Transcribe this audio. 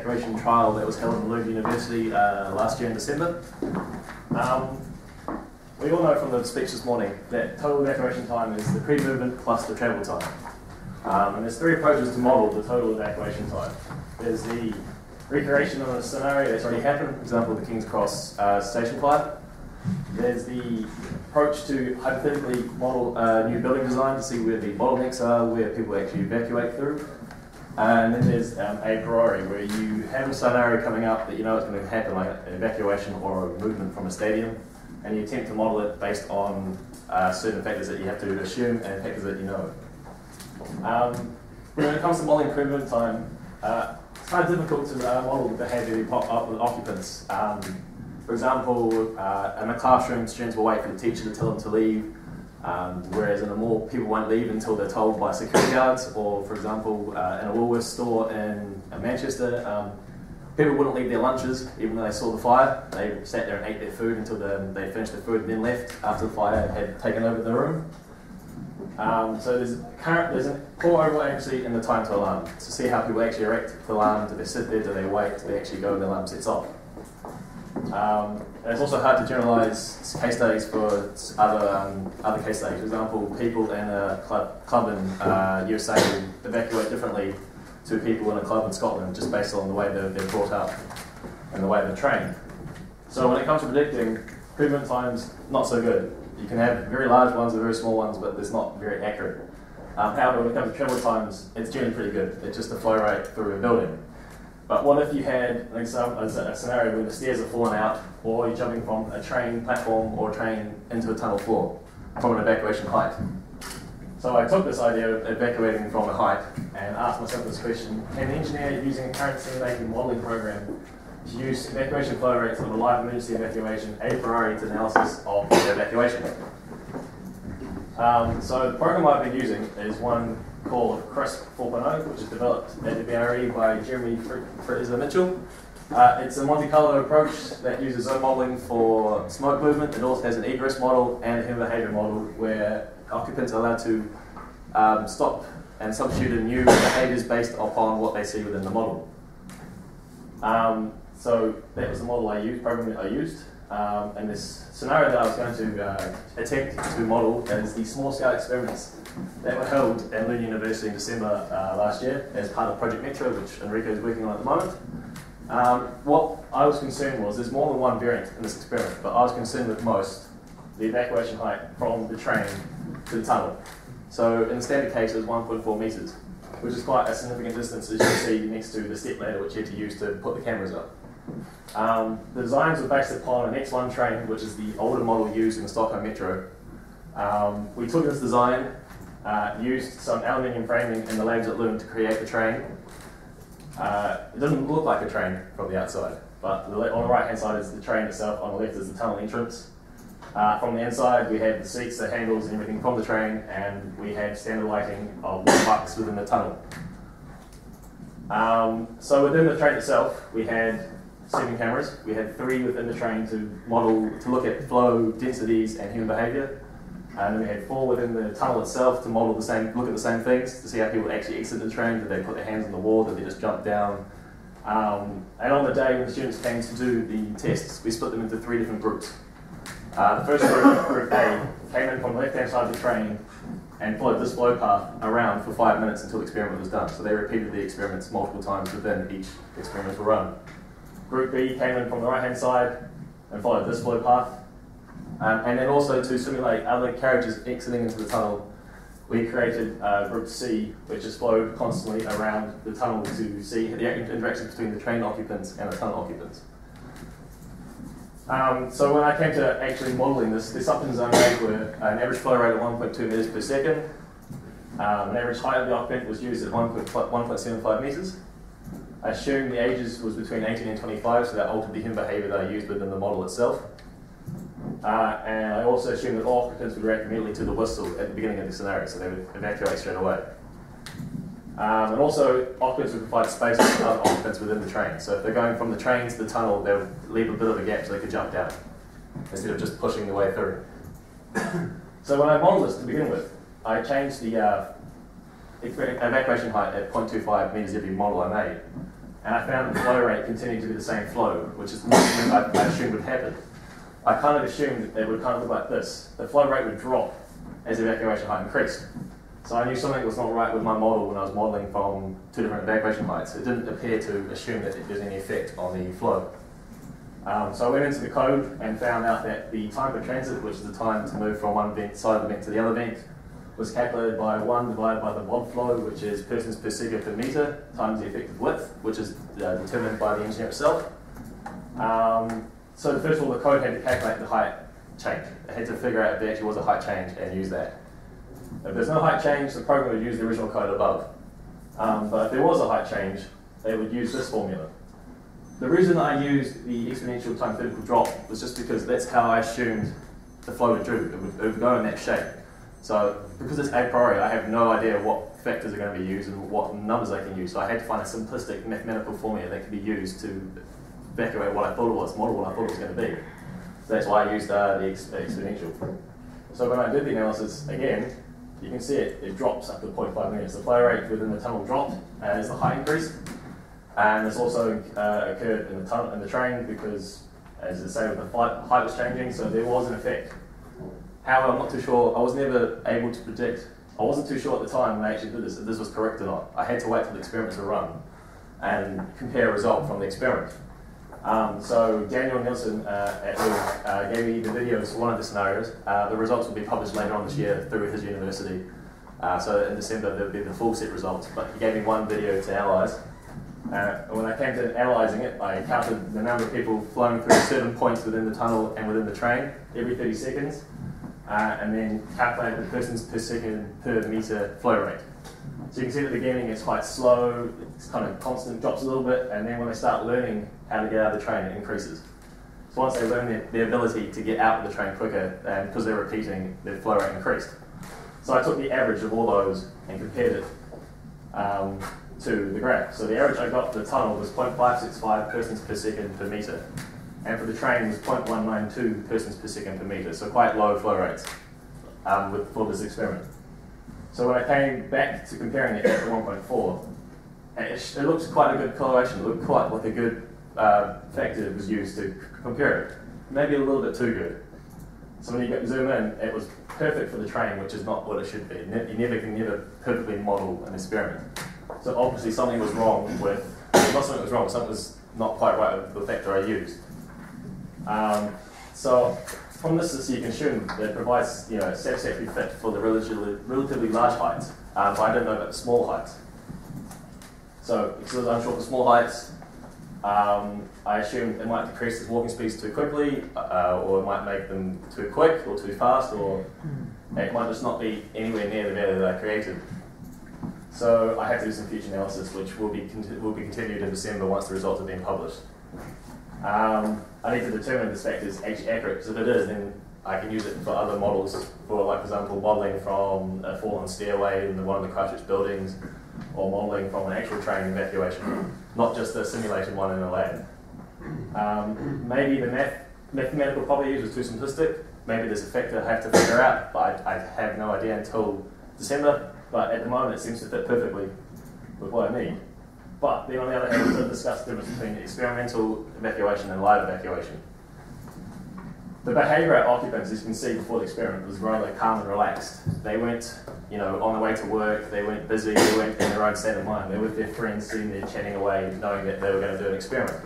evacuation trial that was held in Lund University last year in December. We all know from the speech this morning that total evacuation time is the pre-movement plus the travel time. And there's three approaches to model the total evacuation time. There's the recreation of a scenario that's already happened, for example, the King's Cross station fire. There's the approach to hypothetically model new building design to see where the bottlenecks are, where people actually evacuate through. And then there's a priori, where you have a scenario coming up that you know is going to happen, like an evacuation or a movement from a stadium, and you attempt to model it based on certain factors that you have to assume and factors that you know. When it comes to modelling pre-movement time, it's kind of difficult to model the behaviour of the occupants. For example, in a classroom, students will wait for the teacher to tell them to leave, whereas in a mall, people won't leave until they're told by security guards, or for example, in a Woolworths store in Manchester, people wouldn't leave their lunches even though they saw the fire. They sat there and ate their food until they finished their food and then left after the fire had taken over the room. So there's a poor overall accuracy in the time to alarm, to see how people actually react to the alarm. Do they sit there, do they wait, do they actually go and the alarm sets off? And it's also hard to generalise case studies for other case studies. For example, people in a club in USA evacuate differently to people in a club in Scotland just based on the way they're brought up and the way they're trained. So when it comes to predicting, pre-movement times, not so good. You can have very large ones or very small ones, but it's not very accurate. However, when it comes to travel times, it's generally pretty good. It's just a flow rate through a building. But what if you had a scenario where the stairs are falling out, or you're jumping from a train platform or a train into a tunnel floor from an evacuation height? So I took this idea of evacuating from a height and asked myself this question: can the engineer, using a current simulating modelling program, use evacuation flow rates of a live emergency evacuation a priori to analysis of the evacuation? So the program I've been using is one called CRISP 4.0, which is developed at the Priori by Jeremy Fraser Mitchell. It's a Monte Carlo approach that uses zone modelling for smoke movement. It also has an egress model and a human behaviour model where occupants are allowed to stop and substitute in new behaviours based upon what they see within the model. So that was the model I used, program that I used. And this scenario that I was going to attempt to model is the small-scale experiments that were held at Lund University in December last year as part of Project Metro, which Enrico is working on at the moment. What I was concerned was, there's more than one variant in this experiment, but I was concerned with most the evacuation height from the train to the tunnel. So in the standard case, it was 1.4 metres, which is quite a significant distance, as you see next to the step ladder which you had to use to put the cameras up. The designs were based upon an X1 train, which is the older model used in the Stockholm Metro. We took this design, used some aluminium framing in the labs at Lund to create the train. It doesn't look like a train from the outside, but on the right hand side is the train itself, on the left is the tunnel entrance. From the inside we had the seats, the handles and everything from the train, and we had standard lighting of the bucks within the tunnel. So within the train itself we had 7 cameras. We had 3 within the train to look at flow, densities and human behaviour. And then we had 4 within the tunnel itself to look at the same things, to see how people actually exit the train. Did they put their hands on the wall? Did they just jump down? And on the day when the students came to do the tests, we split them into 3 different groups. The first group, Group A, came in from the left-hand side of the train and followed this flow path around for 5 minutes until the experiment was done. So they repeated the experiments multiple times within each experimental run. Group B came in from the right-hand side and followed this flow path. And then also to simulate other carriages exiting into the tunnel, we created Group C, which is flowed constantly around the tunnel to see the interactions between the train occupants and the tunnel occupants. So when I came to actually modelling this, the assumptions I made were an average flow rate of 1.2 metres per second. An average height of the occupant was used at 1.75 metres. I assumed the ages was between 18 and 25, so that altered the human behaviour that I used within the model itself. And I also assumed that all occupants would react immediately to the whistle at the beginning of the scenario, so they would evacuate straight away. And also, occupants would provide space for other occupants within the train. So if they're going from the train to the tunnel, they would leave a bit of a gap so they could jump down, instead of just pushing their way through. So when I modelled this to begin with, I changed the evacuation height at 0.25 metres every model I made and I found the flow rate continued to be the same flow, which is what I assumed would happen. I kind of assumed it would kind of look like this. The flow rate would drop as the evacuation height increased. So I knew something was not right with my model when I was modelling from two different evacuation heights. It didn't appear to assume that there's any effect on the flow. So I went into the code and found out that the time per transit, which is the time to move from one side of the vent to the other vent, was calculated by 1 divided by the mod flow, which is persons per second per metre, times the effective width, which is determined by the engineer itself. So first of all, the code had to calculate the height change. It had to figure out if there actually was a height change and use that. If there's no height change, the program would use the original code above. But if there was a height change, they would use this formula. The reason I used the exponential times vertical drop was just because that's how I assumed the flow would do. It would go in that shape. So because it's a priori, I have no idea what factors are going to be used and what numbers I can use. So I had to find a simplistic mathematical formula that could be used to evacuate what I thought it was, model what I thought it was going to be. So that's why I used the exponential. So when I did the analysis, again, you can see it drops up to 0.5 meters. The flow rate within the tunnel dropped as the height increased. And this also occurred in the train because, as I say, the height was changing, so there was an effect. However, I'm not too sure. I was never able to predict. I wasn't too sure at the time when I actually did this if this was correct or not. I had to wait till the experiments were run and compare a result from the experiment. So Daniel Nielsen at Lund gave me the videos for one of the scenarios. The results will be published later on this year through his university. So in December there'll be the full set results, but he gave me one video to analyse. When I came to analysing it, I counted the number of people flowing through certain points within the tunnel and within the train every 30 seconds, and then calculated the persons per second per metre flow rate. So you can see at the beginning it's quite slow, it's kind of constant, drops a little bit, and then when they start learning how to get out of the train, it increases. So once they learn the ability to get out of the train quicker, and because they're repeating, their flow rate increased. So I took the average of all those and compared it to the graph. So the average I got for the tunnel was 0.565 persons per second per metre, and for the train was 0.192 persons per second per metre, so quite low flow rates for this experiment. So when I came back to comparing it to 1.4, it looks quite a good correlation. It looked quite like a good factor that was used to compare it. Maybe a little bit too good. So when you zoom in, it was perfect for the train, which is not what it should be. You never can perfectly model an experiment. So obviously something was wrong with, not something was wrong, something was not quite right with the factor I used. So from this, you can assume that it provides a satisfactory fit for the relatively large heights, but I don't know about the small heights. So because I'm sure for small heights, I assume it might decrease the walking speeds too quickly, or it might make them too quick or too fast, or it might just not be anywhere near the value that I created. So I have to do some future analysis, which will be continued in December once the results have been published. I need to determine if this factor is actually accurate, because if it is, then I can use it for other models, for example, modelling from a fallen stairway in one of the Christchurch buildings, or modelling from an actual train evacuation, not just a simulated one in a lab. Maybe the mathematical property used was too simplistic. Maybe there's a factor I have to figure out, but I have no idea until December. But at the moment, it seems to fit perfectly with what I need. But then on the other hand, we're going to discuss the difference between experimental evacuation and live evacuation. The behaviour of occupants, as you can see before the experiment, was rather calm and relaxed. They weren't, on the way to work, they weren't busy, they weren't in their own state of mind. They were with their friends, sitting there chatting away, knowing that they were going to do an experiment.